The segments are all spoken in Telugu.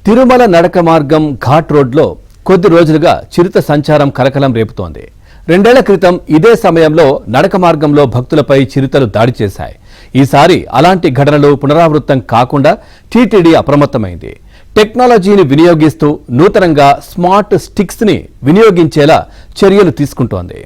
తిరుమల నడక మార్గం ఘాట్ రోడ్లో కొద్ది రోజులుగా చిరుత సంచారం కలకలం రేపుతోంది. 2 ఏళ్ల క్రితం ఇదే సమయంలో నడక మార్గంలో భక్తులపై చిరుతలు దాడి చేశాయి. ఈసారి అలాంటి ఘటనలు పునరావృతం కాకుండా టీటీడీ అప్రమత్తమైంది. టెక్నాలజీని వినియోగిస్తూ నూతనంగా స్మార్ట్ స్టిక్స్ ని వినియోగించేలా చర్యలు తీసుకుంటోంది.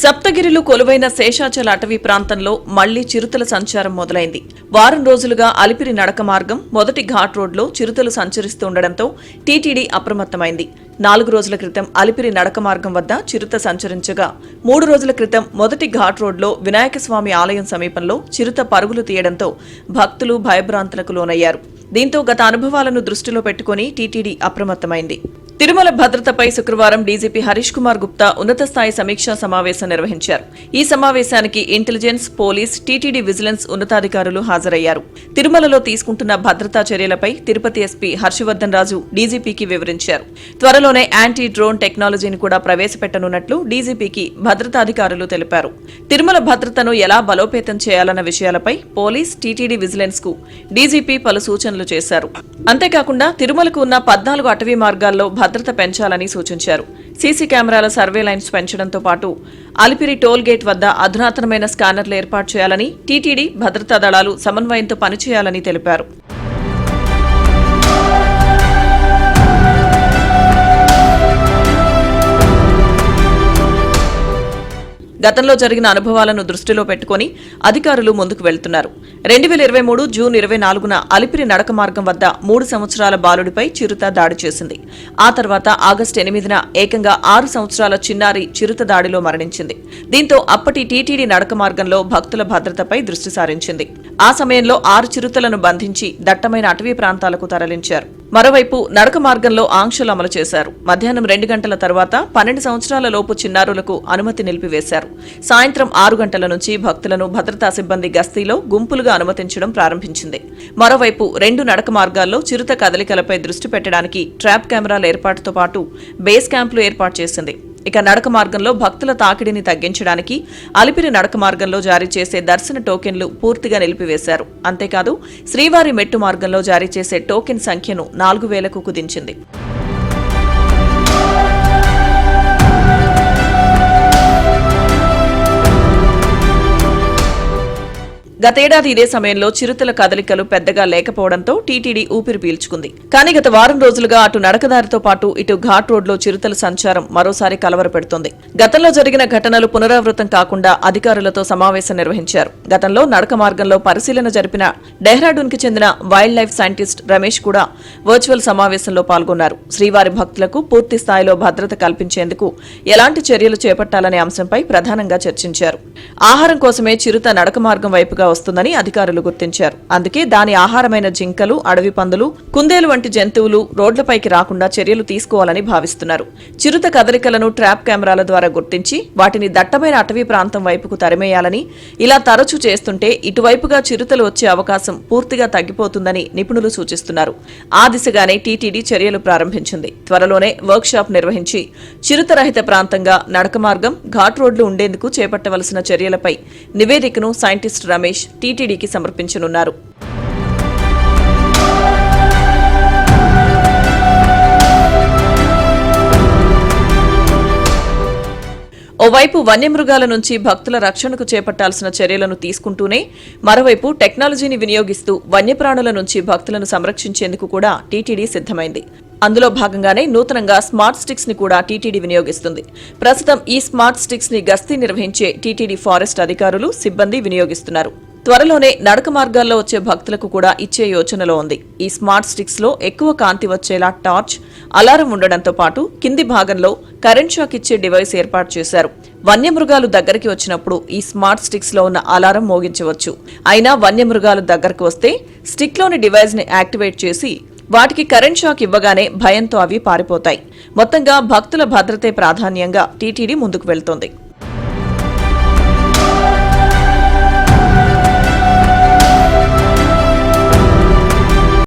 సప్తగిరిలో కొలువైన శేషాచల అటవీ ప్రాంతంలో మళ్లీ చిరుతల సంచారం మొదలైంది. వారం రోజులుగా అలిపిరి నడక మార్గం మొదటి ఘాట్ రోడ్లో చిరుతలు సంచరిస్తుండటంతో టీటీడీ అప్రమత్తమైంది. 4 రోజుల క్రితం అలిపిరి నడక మార్గం వద్ద చిరుత సంచరించగా 3 రోజుల క్రితం మొదటి ఘాట్ రోడ్లో వినాయకస్వామి ఆలయం సమీపంలో చిరుత పరుగులు తీయడంతో భక్తులు భయభ్రాంతులకు లోనయ్యారు. దీంతో గత అనుభవాలను దృష్టిలో పెట్టుకుని టీటీడీ అప్రమత్తమైంది. తిరుమల భద్రతపై శుక్రవారం డీజీపీ హరీష్ కుమార్ గుప్తా ఉన్నత స్థాయి సమీక్షా సమావేశం నిర్వహించారు. ఈ సమావేశానికి ఇంటెలిజెన్స్, పోలీస్, టీటీడీ విజిలెన్స్ ఉన్నతాధికారులు హాజరయ్యారు. తిరుమలలో తీసుకుంటున్న భద్రతా చర్యలపై తిరుపతి ఎస్పీ హర్షవర్ధన్ రాజు డీజీపీకి వివరించారు. త్వరలోనే యాంటీ డ్రోన్ టెక్నాలజీని కూడా ప్రవేశపెట్టనున్నట్లు డీజీపీకి భద్రతాధికారులు తెలిపారు. తిరుమల భద్రతను ఎలా బలోపేతం చేయాలన్న విషయాలపై పోలీస్, టీటీడీ విజిలెన్స్ కు డీజీపీ పలు సూచనలు చేశారు. అంతేకాకుండా తిరుమలకు ఉన్న 14 అటవీ మార్గాల్లో భద్రత పెంచాలని సూచించారు. సీసీ కెమెరాల సర్వేలైన్స్ పెంచడంతో పాటు అలిపిరి టోల్ గేట్ వద్ద అధునాతనమైన స్కానర్లు ఏర్పాటు చేయాలని, టీటీడీ భద్రతా దళాలు సమన్వయంతో పనిచేయాలని తెలిపారు. గతంలో జరిగిన అనుభవాలను దృష్టిలో పెట్టుకుని అధికారులు ముందుకు వెళ్తున్నారు. 2023 జూన్ 24న అలిపిరి నడక మార్గం వద్ద 3 సంవత్సరాల బాలుడిపై చిరుత దాడి చేసింది. ఆ తర్వాత ఆగస్టు 8న ఏకంగా 6 సంవత్సరాల చిన్నారి చిరుత దాడిలో మరణించింది. దీంతో అప్పటి టీటీడీ నడక మార్గంలో భక్తుల భద్రతపై దృష్టి సారించింది. ఆ సమయంలో 6 చిరుతలను బంధించి దట్టమైన అటవీ ప్రాంతాలకు తరలించారు. మరోవైపు నడక మార్గంలో ఆంక్షలు అమలు చేశారు. మధ్యాహ్నం 2 గంటల తర్వాత 12 సంవత్సరాల లోపు చిన్నారులకు అనుమతి నిలిపివేశారు. సాయంత్రం 6 గంటల నుంచి భక్తులను భద్రతా సిబ్బంది గస్తీలో గుంపులుగా అనుమతించడం ప్రారంభించింది. మరోవైపు 2 నడక మార్గాల్లో చిరుత కదలికలపై దృష్టి పెట్టడానికి ట్రాప్ కెమెరాల ఏర్పాటుతో పాటు బేస్ క్యాంపులు ఏర్పాటు చేసింది. ఇక నడక మార్గంలో భక్తుల తాకిడిని తగ్గించడానికి అలిపిరి నడక మార్గంలో జారీ చేసే దర్శన టోకెన్లు పూర్తిగా నిలిపివేశారు. అంతేకాదు శ్రీవారి మెట్టు మార్గంలో జారీ చేసే టోకెన్ సంఖ్యను 4000కు కుదించింది. గతేడాది ఇదే సమయంలో చిరుతల కదలికలు పెద్దగా లేకపోవడంతో టీటీడీ ఊపిరి పీల్చుకుంది. కానీ గత వారం రోజులుగా అటు నడకదారితో పాటు ఇటు ఘాట్ రోడ్లో చిరుతల సంచారం మరోసారి కలవరపెడుతోంది. గతంలో జరిగిన ఘటనలు పునరావృతం కాకుండా అధికారులతో సమావేశం నిర్వహించారు. గతంలో నడక మార్గంలో పరిశీలన జరిపిన డెహ్రాడూన్కి చెందిన వైల్డ్ లైఫ్ సైంటిస్ట్ రమేష్ కూడా వర్చువల్ సమావేశంలో పాల్గొన్నారు. శ్రీవారి భక్తులకు పూర్తి స్థాయిలో భద్రత కల్పించేందుకు ఎలాంటి చర్యలు చేపట్టాలనే అంశంపై ప్రధానంగా చర్చించారు. ఆహారం కోసమే చిరుత నడక మార్గం వైపుగా వస్తుందని అధికారులు గుర్తించారు. అందుకే దాని ఆహారమైన జింకలు, అడవి పందులు, కుందేలు వంటి జంతువులు రోడ్లపైకి రాకుండా చర్యలు తీసుకోవాలని భావిస్తున్నారు. చిరుత కదలికలను ట్రాప్ కెమెరాల ద్వారా గుర్తించి వాటిని దట్టమైన అటవీ ప్రాంతం వైపుకు తరిమేయాలని, ఇలా తరచూ చేస్తుంటే ఇటువైపుగా చిరుతలు వచ్చే అవకాశం పూర్తిగా తగ్గిపోతుందని నిపుణులు సూచిస్తున్నారు. ఆ దిశగానే టీటీడీ చర్యలు ప్రారంభించింది. త్వరలోనే వర్క్ షాప్ నిర్వహించి చిరుతరహిత ప్రాంతంగా నడక మార్గం, ఘాట్ రోడ్లు ఉండేందుకు చేపట్టవలసిన చర్యలపై నివేదికను సైంటిస్ట్ రమేష్ టీటీడీకి సమర్పించనున్నారు. ఓవైపు వన్యమృగాల నుంచి భక్తుల రక్షణకు చేపట్టాల్సిన చర్యలను తీసుకుంటూనే మరోవైపు టెక్నాలజీని వినియోగిస్తూ వన్యప్రాణుల నుంచి భక్తులను సంరక్షించేందుకు కూడా టీటీడీ సిద్ధమైంది. అందులో భాగంగానే నూతనంగా స్మార్ట్ స్టిక్స్ ని కూడా టీటీడీ వినియోగిస్తుంది. ప్రస్తుతం ఈ స్మార్ట్ స్టిక్స్ ని గస్తీ నిర్వహించే టీటీడీ ఫారెస్ట్ అధికారులు, సిబ్బంది వినియోగిస్తున్నారు. త్వరలోనే నడక మార్గాల్లో వచ్చే భక్తులకు కూడా ఇచ్చే యోచనలో ఉంది. ఈ స్మార్ట్ స్టిక్స్ లో ఎక్కువ కాంతి వచ్చేలా టార్చ్, అలారం ఉండడంతో పాటు కింది భాగంలో కరెంట్ షాక్ ఇచ్చే డివైస్ ఏర్పాటు చేశారు. వన్యమృగాలు దగ్గరికి వచ్చినప్పుడు ఈ స్మార్ట్ స్టిక్స్ లో ఉన్న అలారం మోగించవచ్చు. అయినా వన్యమృగాలు దగ్గరకు వస్తే స్టిక్ లోని డివైస్ ని యాక్టివేట్ చేసి వాటికి కరెంట్ షాక్ ఇవ్వగానే భయంతో అవి పారిపోతాయి. మొత్తంగా భక్తుల భద్రతే ప్రాధాన్యంగా టీటీడీ ముందుకు వెళ్తోంది.